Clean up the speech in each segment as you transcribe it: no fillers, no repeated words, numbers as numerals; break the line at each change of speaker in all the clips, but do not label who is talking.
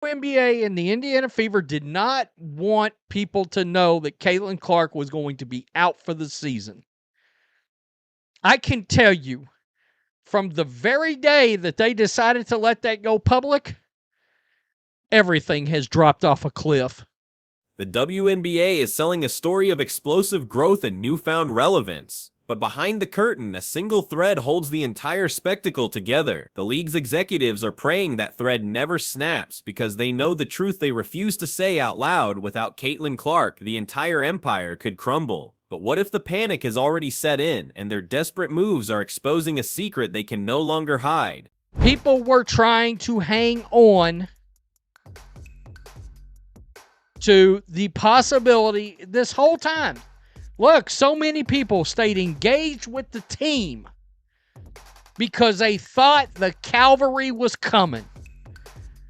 WNBA and the Indiana Fever did not want people to know that Caitlin Clark was going to be out for the season. I can tell you, from the very day that they decided to let that go public, everything has dropped off a cliff.
The WNBA is selling a story of explosive growth and newfound relevance. But behind the curtain, a single thread holds the entire spectacle together. The league's executives are praying that thread never snaps because they know the truth they refuse to say out loud. Without Caitlin Clark, the entire empire could crumble. But what if the panic has already set in and their desperate moves are exposing a secret they can no longer hide?
People were trying to hang on to the possibility this whole time. Look, so many people stayed engaged with the team because they thought the cavalry was coming.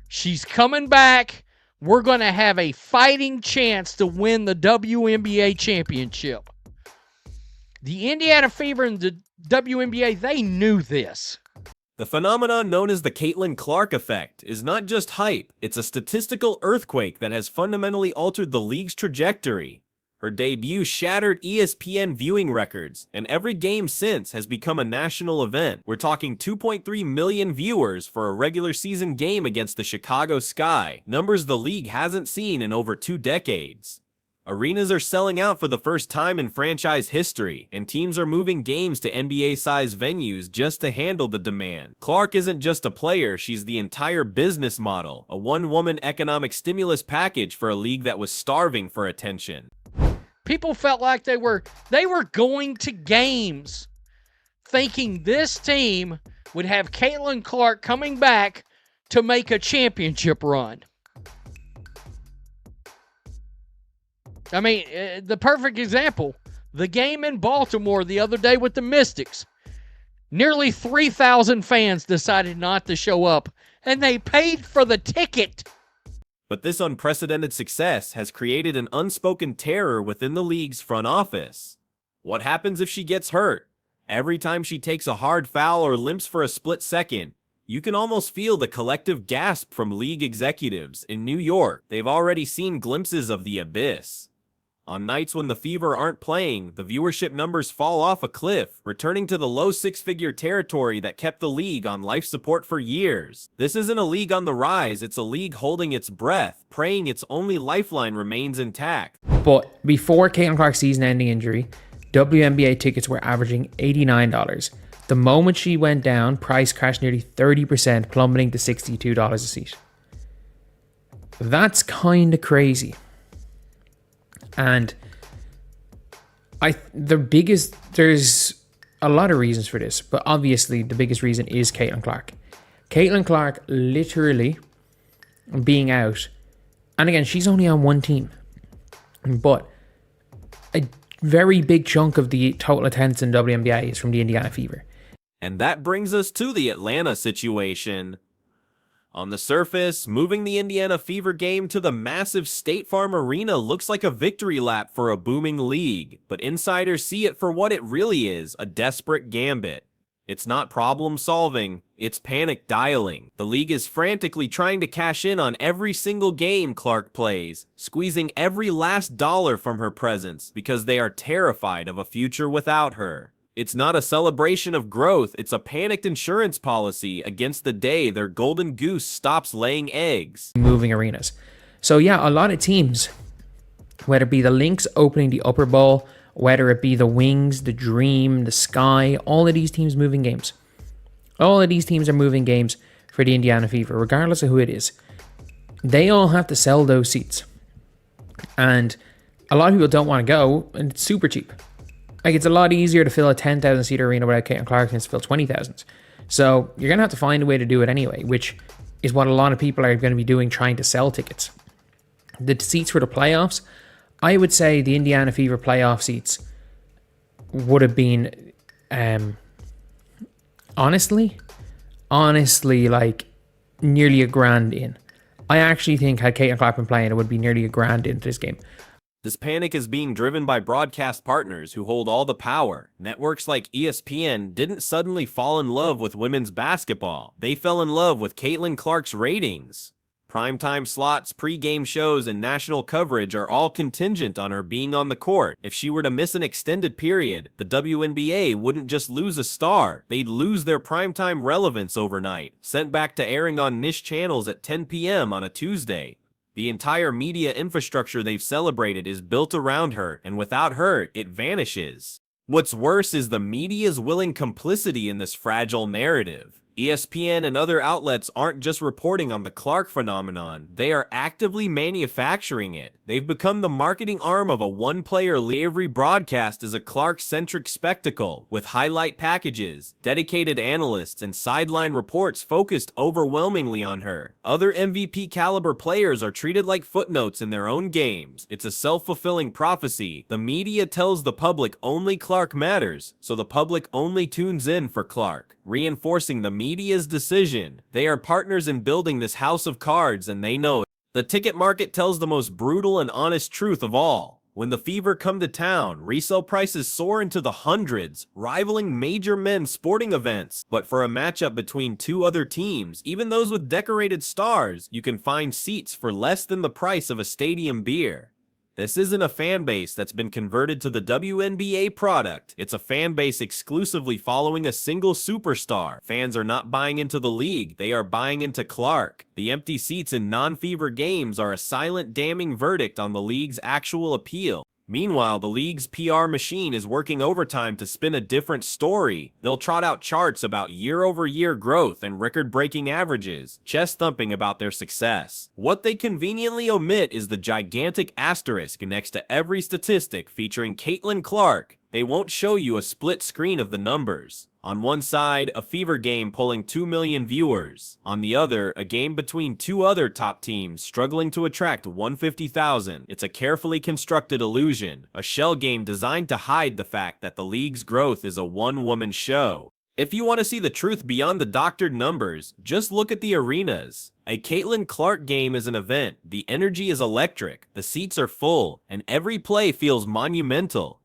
She's coming back. We're going to have a fighting chance to win the WNBA championship. The Indiana Fever and the WNBA, they knew this.
The phenomenon known as the Caitlin Clark effect is not just hype, it's a statistical earthquake that has fundamentally altered the league's trajectory. Her debut shattered ESPN viewing records, and every game since has become a national event. We're talking 2.3 million viewers for a regular season game against the Chicago Sky, numbers the league hasn't seen in over 2 decades. Arenas are selling out for the first time in franchise history, and teams are moving games to NBA-sized venues just to handle the demand. Clark isn't just a player, she's the entire business model, a one-woman economic stimulus package for a league that was starving for attention.
People felt like they were going to games thinking this team would have Caitlin Clark coming back to make a championship run. I mean, the perfect example, the game in Baltimore the other day with the Mystics. Nearly 3,000 fans decided not to show up, and they paid for the ticket.
But this unprecedented success has created an unspoken terror within the league's front office. What happens if she gets hurt? Every time she takes a hard foul or limps for a split second, you can almost feel the collective gasp from league executives. In New York, they've already seen glimpses of the abyss. On nights when the Fever aren't playing, the viewership numbers fall off a cliff, returning to the low 6-figure territory that kept the league on life support for years. This isn't a league on the rise, it's a league holding its breath, praying its only lifeline remains intact.
But before Caitlin Clark's season-ending injury, WNBA tickets were averaging $89. The moment she went down, price crashed nearly 30%, plummeting to $62 a seat. That's kind of crazy. And there's a lot of reasons for this, but obviously the biggest reason is Caitlin Clark. Caitlin Clark literally being out, and again, she's only on one team, but a very big chunk of the total attendance in WNBA is from the Indiana Fever.
And that brings us to the Atlanta situation. On the surface, moving the Indiana Fever game to the massive State Farm Arena looks like a victory lap for a booming league, but insiders see it for what it really is, a desperate gambit. It's not problem solving, it's panic dialing. The league is frantically trying to cash in on every single game Clark plays, squeezing every last dollar from her presence because they are terrified of a future without her. It's not a celebration of growth, it's a panicked insurance policy against the day their golden goose stops laying eggs.
Moving arenas. So yeah, a lot of teams, whether it be the Lynx opening the Upper Bowl, whether it be the Wings, the Dream, the Sky, all of these teams moving games. All of these teams are moving games for the Indiana Fever, regardless of who it is. They all have to sell those seats. And a lot of people don't want to go, and it's super cheap. Like, it's a lot easier to fill a 10,000 seat arena without Caitlin Clark than to fill 20,000. So you're going to have to find a way to do it anyway, which is what a lot of people are going to be doing, trying to sell tickets. The seats for the playoffs, I would say the Indiana Fever playoff seats would have been, honestly, like nearly $1,000 in. I actually think had Caitlin Clark been playing, it would be nearly $1,000 into this game.
This panic is being driven by broadcast partners who hold all the power. Networks like ESPN didn't suddenly fall in love with women's basketball. They fell in love with Caitlin Clark's ratings. Primetime slots, pre-game shows, and national coverage are all contingent on her being on the court. If she were to miss an extended period, the WNBA wouldn't just lose a star, they'd lose their primetime relevance overnight, sent back to airing on niche channels at 10 p.m. on a Tuesday. The entire media infrastructure they've celebrated is built around her, and without her, it vanishes. What's worse is the media's willing complicity in this fragile narrative. ESPN and other outlets aren't just reporting on the Clark phenomenon, they are actively manufacturing it. They've become the marketing arm of a one-player league. Every broadcast is a Clark-centric spectacle, with highlight packages, dedicated analysts, and sideline reports focused overwhelmingly on her. Other MVP-caliber players are treated like footnotes in their own games. It's a self-fulfilling prophecy. The media tells the public only Clark matters, so the public only tunes in for Clark, reinforcing the media's decision. They are partners in building this house of cards, and they know it. The ticket market tells the most brutal and honest truth of all. When the Fever come to town, resale prices soar into the hundreds, rivaling major men's sporting events. But for a matchup between two other teams, even those with decorated stars, you can find seats for less than the price of a stadium beer. This isn't a fan base that's been converted to the WNBA product. It's a fan base exclusively following a single superstar. Fans are not buying into the league, they are buying into Clark. The empty seats in non-Fever games are a silent, damning verdict on the league's actual appeal. Meanwhile, the league's PR machine is working overtime to spin a different story. They'll trot out charts about year-over-year growth and record-breaking averages, chest-thumping about their success. What they conveniently omit is the gigantic asterisk next to every statistic featuring Caitlin Clark. They won't show you a split screen of the numbers. On one side, a Fever game pulling 2 million viewers. On the other, a game between two other top teams struggling to attract 150,000. It's a carefully constructed illusion, a shell game designed to hide the fact that the league's growth is a one-woman show. If you want to see the truth beyond the doctored numbers, just look at the arenas. A Caitlin Clark game is an event. The energy is electric, the seats are full, and every play feels monumental.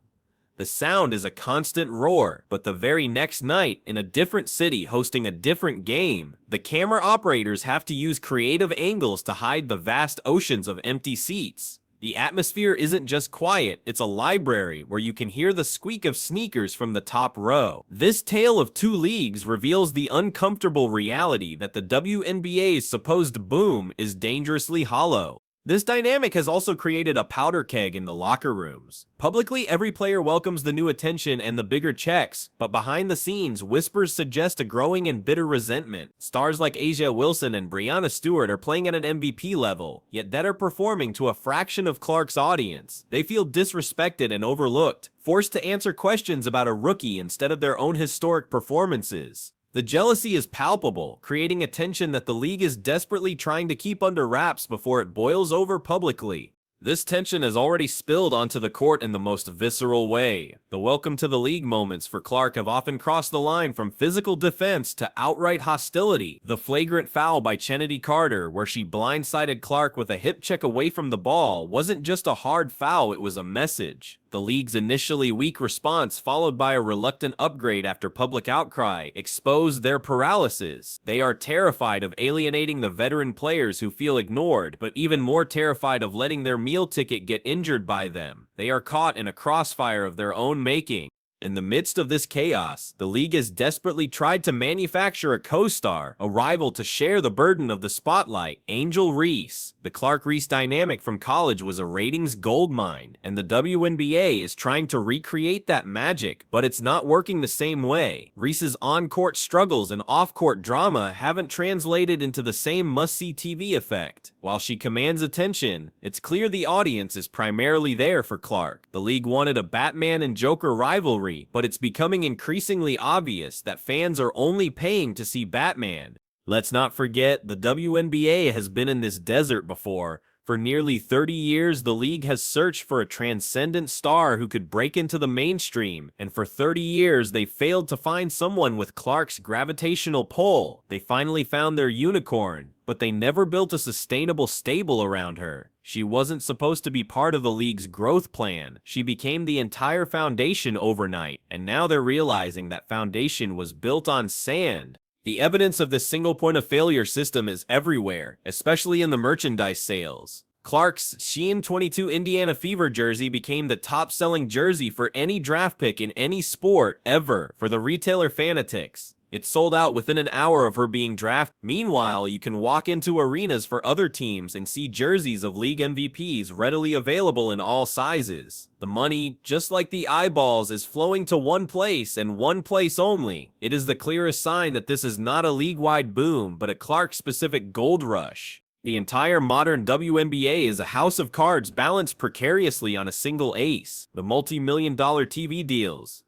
The sound is a constant roar, but the very next night, in a different city hosting a different game, the camera operators have to use creative angles to hide the vast oceans of empty seats. The atmosphere isn't just quiet, it's a library where you can hear the squeak of sneakers from the top row. This tale of two leagues reveals the uncomfortable reality that the WNBA's supposed boom is dangerously hollow. This dynamic has also created a powder keg in the locker rooms. Publicly, every player welcomes the new attention and the bigger checks, but behind the scenes, whispers suggest a growing and bitter resentment. Stars like A'ja Wilson and Breanna Stewart are playing at an MVP level, yet that are performing to a fraction of Clark's audience. They feel disrespected and overlooked, forced to answer questions about a rookie instead of their own historic performances. The jealousy is palpable, creating a tension that the league is desperately trying to keep under wraps before it boils over publicly. This tension has already spilled onto the court in the most visceral way. The welcome to the league moments for Clark have often crossed the line from physical defense to outright hostility. The flagrant foul by Chennedy Carter, where she blindsided Clark with a hip check away from the ball, wasn't just a hard foul, it was a message. The league's initially weak response, followed by a reluctant upgrade after public outcry, exposed their paralysis. They are terrified of alienating the veteran players who feel ignored, but even more terrified of letting their meal ticket get injured by them. They are caught in a crossfire of their own making. In the midst of this chaos, the league has desperately tried to manufacture a co-star, a rival to share the burden of the spotlight, Angel Reese. The Clark-Reese dynamic from college was a ratings goldmine, and the WNBA is trying to recreate that magic, but it's not working the same way. Reese's on-court struggles and off-court drama haven't translated into the same must-see TV effect. While she commands attention, it's clear the audience is primarily there for Clark. The league wanted a Batman and Joker rivalry, but it's becoming increasingly obvious that fans are only paying to see Batman. Let's not forget, the WNBA has been in this desert before. For nearly 30 years, the league has searched for a transcendent star who could break into the mainstream, and for 30 years, they failed to find someone with Clark's gravitational pull. They finally found their unicorn, but they never built a sustainable stable around her. She wasn't supposed to be part of the league's growth plan. She became the entire foundation overnight, and now they're realizing that foundation was built on sand. The evidence of this single point of failure system is everywhere, especially in the merchandise sales. Clark's Shein 22 Indiana Fever jersey became the top-selling jersey for any draft pick in any sport ever for the retailer Fanatics. It sold out within an hour of her being drafted. Meanwhile, you can walk into arenas for other teams and see jerseys of league MVPs readily available in all sizes. The money, just like the eyeballs, is flowing to one place and one place only. It is the clearest sign that this is not a league-wide boom, but a Clark-specific gold rush. The entire modern WNBA is a house of cards balanced precariously on a single ace. The multi-million-dollar TV deals,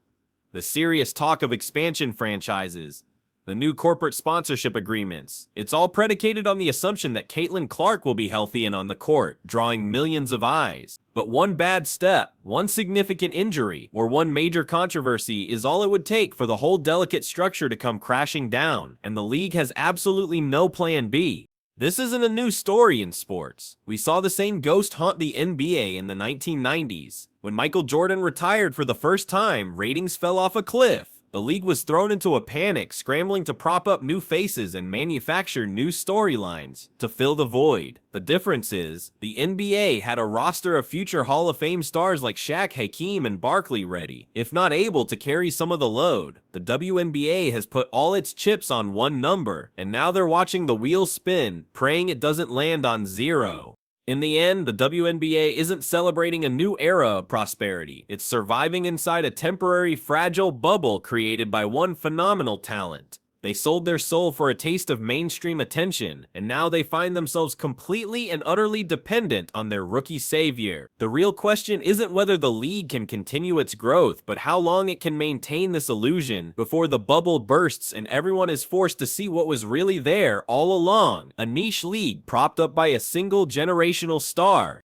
the serious talk of expansion franchises, the new corporate sponsorship agreements. It's all predicated on the assumption that Caitlin Clark will be healthy and on the court, drawing millions of eyes. But one bad step, one significant injury, or one major controversy is all it would take for the whole delicate structure to come crashing down, and the league has absolutely no plan B. This isn't a new story in sports. We saw the same ghost haunt the NBA in the 1990s. When Michael Jordan retired for the first time, ratings fell off a cliff. The league was thrown into a panic, scrambling to prop up new faces and manufacture new storylines to fill the void. The difference is, the NBA had a roster of future Hall of Fame stars like Shaq, Hakeem, and Barkley ready, if not able to carry some of the load. The WNBA has put all its chips on one number, and now they're watching the wheels spin, praying it doesn't land on zero. In the end, the WNBA isn't celebrating a new era of prosperity. It's surviving inside a temporary, fragile bubble created by one phenomenal talent. They sold their soul for a taste of mainstream attention, and now they find themselves completely and utterly dependent on their rookie savior. The real question isn't whether the league can continue its growth, but how long it can maintain this illusion before the bubble bursts and everyone is forced to see what was really there all along, a niche league propped up by a single generational star.